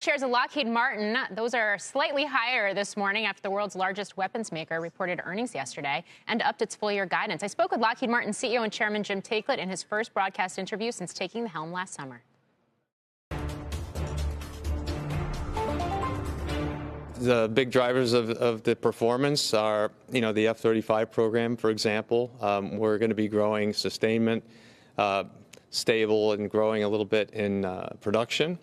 Shares of Lockheed Martin, those are slightly higher this morning after the world's largest weapons maker reported earnings yesterday and upped its full-year guidance. I spoke with Lockheed Martin CEO and Chairman Jim Taiclet in his first broadcast interview since taking the helm last summer. The big drivers of the performance are, the F-35 program, for example. We're going to be growing sustainment, stable and growing a little bit in production.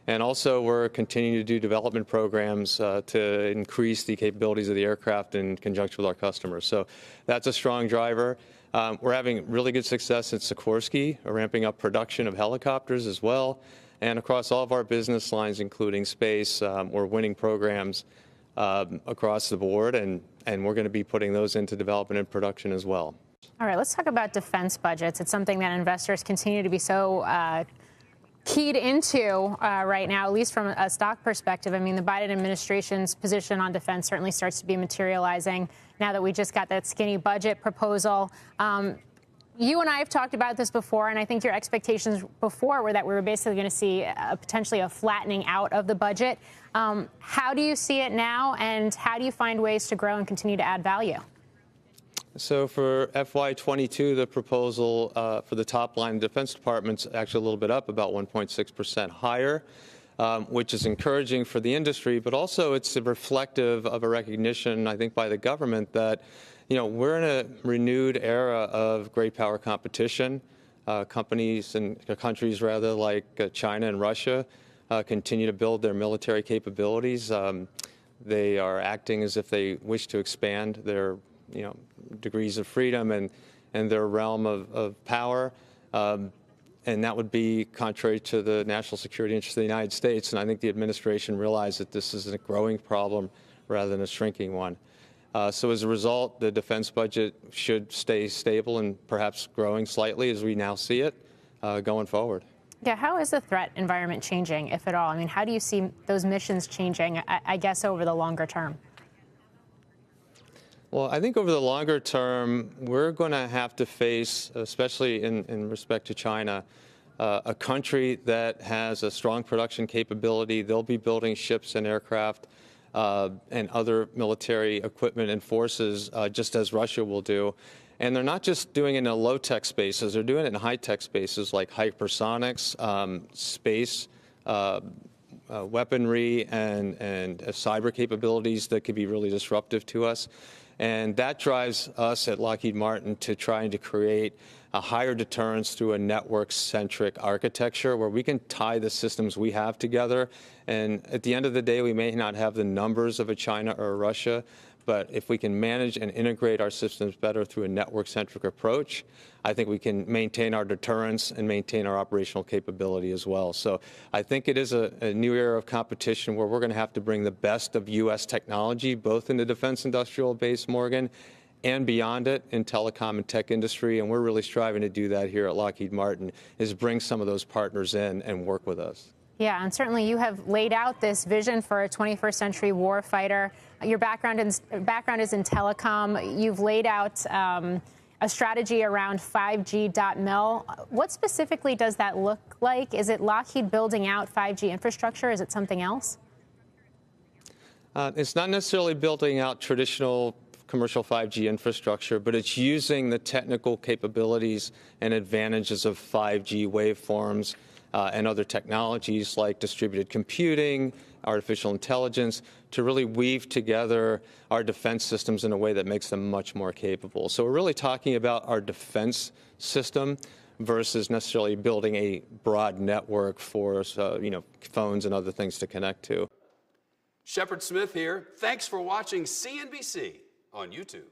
And also, we're continuing to do development programs to increase the capabilities of the aircraft in conjunction with our customers. So that's a strong driver. We're having really good success at Sikorsky, ramping up production of helicopters as well. And across all of our business lines, including space, we're winning programs across the board, and we're going to be putting those into development and production as well. All right, let's talk about defense budgets. It's something that investors continue to be so keyed into right now, at least from a stock perspective. I mean, the Biden administration's position on defense certainly starts to be materializing now that we just got that skinny budget proposal. You and I have talked about this before, and I think your expectations before were that we were basically going to see potentially a flattening out of the budget. How do you see it now, and how do you find ways to grow and continue to add value? So for FY22, the proposal for the top line, the Defense Department's actually a little bit up, about 1.6% higher, which is encouraging for the industry, but also it's reflective of a recognition, I think, by the government that we're in a renewed era of great power competition. Companies and countries, rather, like China and Russia continue to build their military capabilities. They are acting as if they wish to expand their degrees of freedom and their realm of power. And that would be contrary to the national security interests of the United States. And I think the administration realized that this is a growing problem rather than a shrinking one. So as a result, the defense budget should stay stable and perhaps growing slightly as we now see it going forward. Yeah, how is the threat environment changing, if at all? I mean, how do you see those missions changing, I guess, over the longer term? Well, I think over the longer term, we're going to have to face, especially in respect to China, a country that has a strong production capability. They'll be building ships and aircraft and other military equipment and forces, just as Russia will do. And they're not just doing it in low-tech spaces. They're doing it in high-tech spaces like hypersonics, space, weaponry, and cyber capabilities that could be really disruptive to us. And that drives us at Lockheed Martin to trying to create a higher deterrence through a network-centric architecture where we can tie the systems we have together. And at the end of the day, we may not have the numbers of a China or a Russia, but if we can manage and integrate our systems better through a network-centric approach, I think we can maintain our deterrence and maintain our operational capability as well. So I think it is a new era of competition where we're going to have to bring the best of U.S. technology, both in the defense industrial base, Morgan, and beyond it in telecom and tech industry. And we're really striving to do that here at Lockheed Martin, is bring some of those partners in and work with us. Yeah, and certainly you have laid out this vision for a 21st century war fighter. Your background is in telecom. You've laid out a strategy around 5G.mil. What specifically does that look like? Is it Lockheed building out 5G infrastructure? Is it something else? It's not necessarily building out traditional commercial 5G infrastructure, but it's using the technical capabilities and advantages of 5G waveforms and other technologies like distributed computing, artificial intelligence, to really weave together our defense systems in a way that makes them much more capable. So we're really talking about our defense system versus necessarily building a broad network for phones and other things to connect to. Shepard Smith here. Thanks for watching CNBC on YouTube.